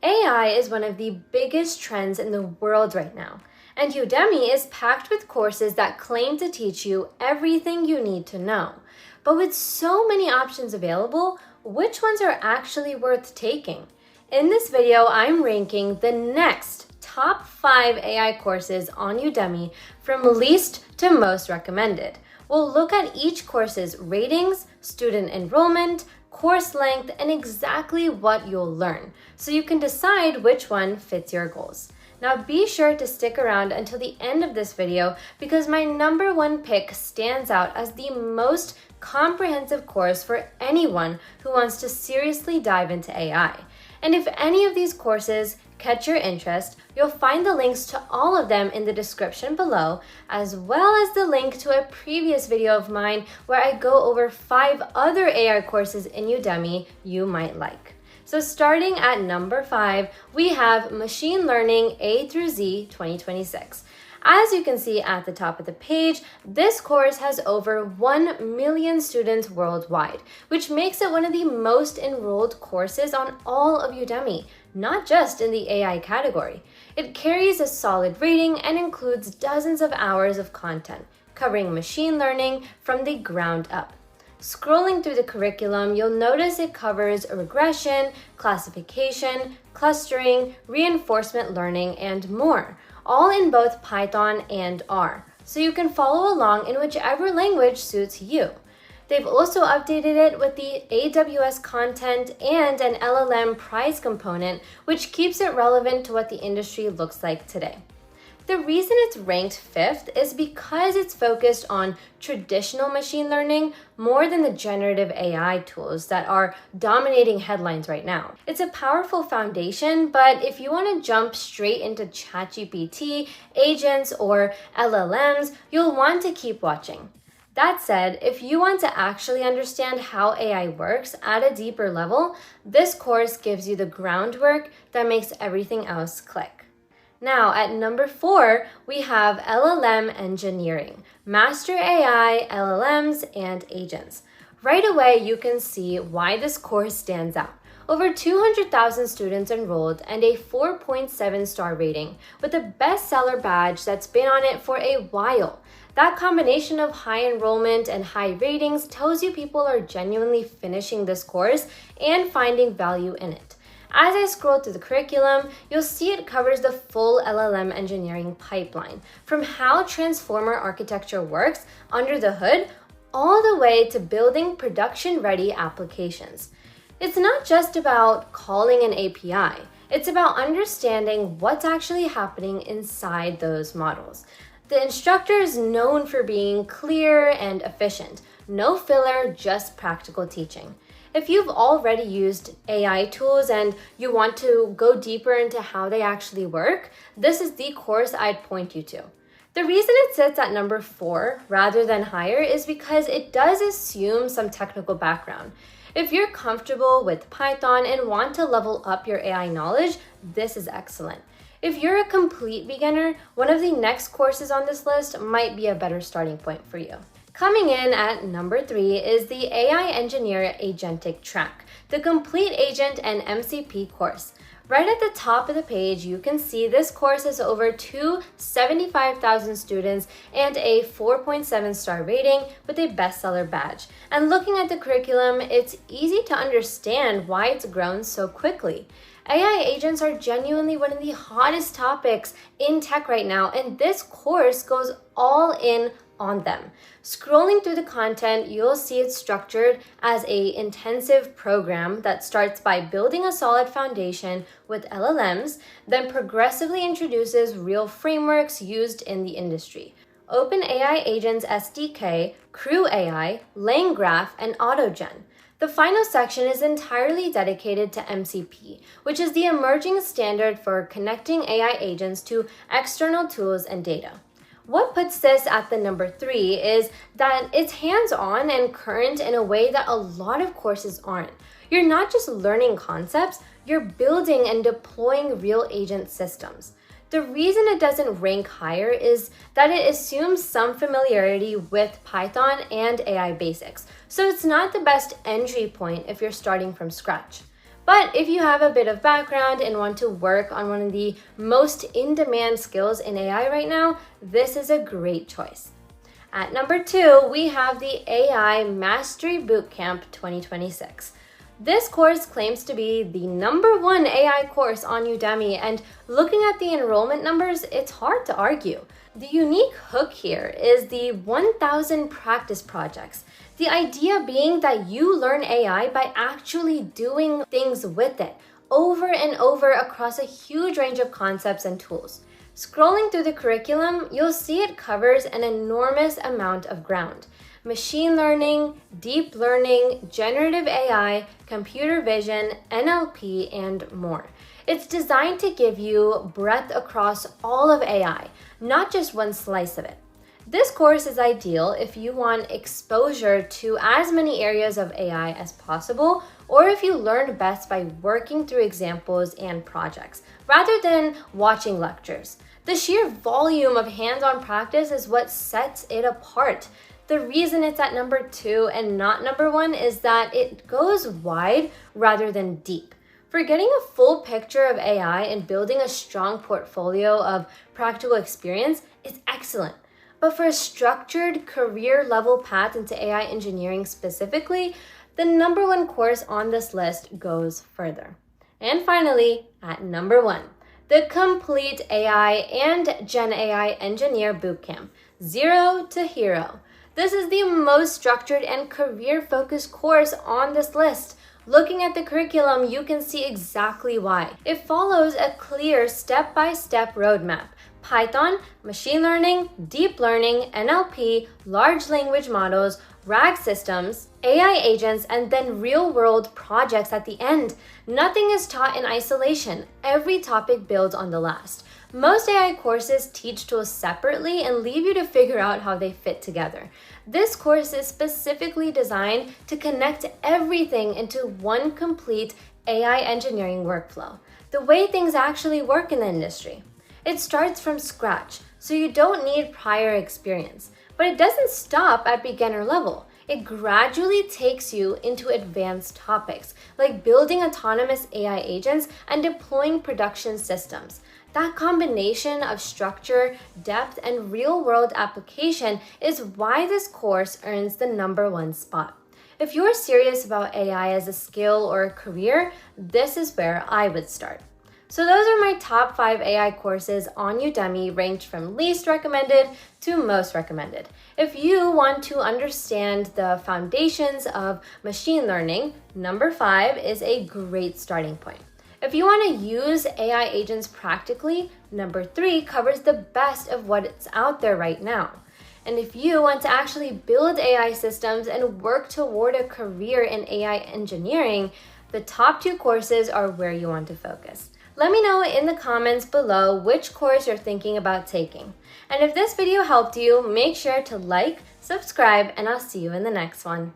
AI is one of the biggest trends in the world right now, and Udemy is packed with courses that claim to teach you everything you need to know. But with so many options available, which ones are actually worth taking? In this video, I'm ranking the next top 5 AI courses on Udemy from least to most recommended. We'll look at each course's ratings, student enrollment, course length, and exactly what you'll learn, so you can decide which one fits your goals. Now be sure to stick around until the end of this video because my number 1 pick stands out as the most comprehensive course for anyone who wants to seriously dive into AI. And if any of these courses catch your interest, you'll find the links to all of them in the description below, as well as the link to a previous video of mine where I go over 5 other AI courses in Udemy you might like. So starting at number 5, we have Machine Learning A through Z 2026. As you can see at the top of the page, this course has over 1 million students worldwide, which makes it one of the most enrolled courses on all of Udemy, not just in the AI category. It carries a solid rating and includes dozens of hours of content, covering machine learning from the ground up. Scrolling through the curriculum, you'll notice it covers regression, classification, clustering, reinforcement learning, and more, all in both Python and R, so you can follow along in whichever language suits you. They've also updated it with the AWS content and an LLM prize component, which keeps it relevant to what the industry looks like today. The reason it's ranked 5th is because it's focused on traditional machine learning more than the generative AI tools that are dominating headlines right now. It's a powerful foundation, but if you want to jump straight into ChatGPT, agents, or LLMs, you'll want to keep watching. That said, if you want to actually understand how AI works at a deeper level, this course gives you the groundwork that makes everything else click. Now, at number 4, we have LLM Engineering, Master AI, LLMs, and Agents. Right away, you can see why this course stands out. Over 200,000 students enrolled and a 4.7 star rating, with a bestseller badge that's been on it for a while. That combination of high enrollment and high ratings tells you people are genuinely finishing this course and finding value in it. As I scroll through the curriculum, you'll see it covers the full LLM engineering pipeline, from how transformer architecture works under the hood, all the way to building production-ready applications. It's not just about calling an API, it's about understanding what's actually happening inside those models. The instructor is known for being clear and efficient, no filler, just practical teaching. If you've already used AI tools and you want to go deeper into how they actually work, this is the course I'd point you to. The reason it sits at number 4 rather than higher is because it does assume some technical background. If you're comfortable with Python and want to level up your AI knowledge, this is excellent. If you're a complete beginner, one of the next courses on this list might be a better starting point for you. Coming in at number 3 is the AI Engineer Agentic track, the Complete Agent and MCP course. Right at the top of the page, you can see this course has over 275,000 students and a 4.7 star rating with a bestseller badge. And looking at the curriculum, it's easy to understand why it's grown so quickly. AI agents are genuinely one of the hottest topics in tech right now, and this course goes all in on them. Scrolling through the content, you'll see it's structured as an intensive program that starts by building a solid foundation with LLMs, then progressively introduces real frameworks used in the industry. OpenAI Agents SDK, Crew AI, LangGraph, and AutoGen. The final section is entirely dedicated to MCP, which is the emerging standard for connecting AI agents to external tools and data. What puts this at the number 3 is that it's hands-on and current in a way that a lot of courses aren't. You're not just learning concepts, you're building and deploying real agent systems. The reason it doesn't rank higher is that it assumes some familiarity with Python and AI basics, so it's not the best entry point if you're starting from scratch. But if you have a bit of background and want to work on one of the most in-demand skills in AI right now, this is a great choice. At number 2, we have the AI Mastery Bootcamp 2026. This course claims to be the #1 AI course on Udemy, and looking at the enrollment numbers, it's hard to argue. The unique hook here is the 1,000 practice projects. The idea being that you learn AI by actually doing things with it over and over across a huge range of concepts and tools. Scrolling through the curriculum, you'll see it covers an enormous amount of ground. Machine learning, deep learning, generative AI, computer vision, NLP, and more. It's designed to give you breadth across all of AI, not just one slice of it. This course is ideal if you want exposure to as many areas of AI as possible, or if you learn best by working through examples and projects, rather than watching lectures. The sheer volume of hands-on practice is what sets it apart. The reason it's at number 2 and not number 1 is that it goes wide rather than deep. For getting a full picture of AI and building a strong portfolio of practical experience, it's excellent. But for a structured career-level path into AI engineering specifically, the number 1 course on this list goes further. And finally, at number 1, the Complete AI and Gen AI Engineer Bootcamp, 0 to Hero. This is the most structured and career-focused course on this list. Looking at the curriculum, you can see exactly why. It follows a clear step-by-step roadmap. Python, machine learning, deep learning, NLP, large language models, RAG systems, AI agents, and then real-world projects at the end. Nothing is taught in isolation. Every topic builds on the last. Most AI courses teach tools separately and leave you to figure out how they fit together. This course is specifically designed to connect everything into one complete AI engineering workflow, the way things actually work in the industry. It starts from scratch, so you don't need prior experience. But it doesn't stop at beginner level. It gradually takes you into advanced topics, like building autonomous AI agents and deploying production systems. That combination of structure, depth, and real-world application is why this course earns the number 1 spot. If you're serious about AI as a skill or a career, this is where I would start. So those are my top 5 AI courses on Udemy, ranged from least recommended to most recommended. If you want to understand the foundations of machine learning, number 5 is a great starting point. If you want to use AI agents practically, number 3 covers the best of what's out there right now. And if you want to actually build AI systems and work toward a career in AI engineering, the top 2 courses are where you want to focus. Let me know in the comments below which course you're thinking about taking. And if this video helped you, make sure to like, subscribe, and I'll see you in the next one.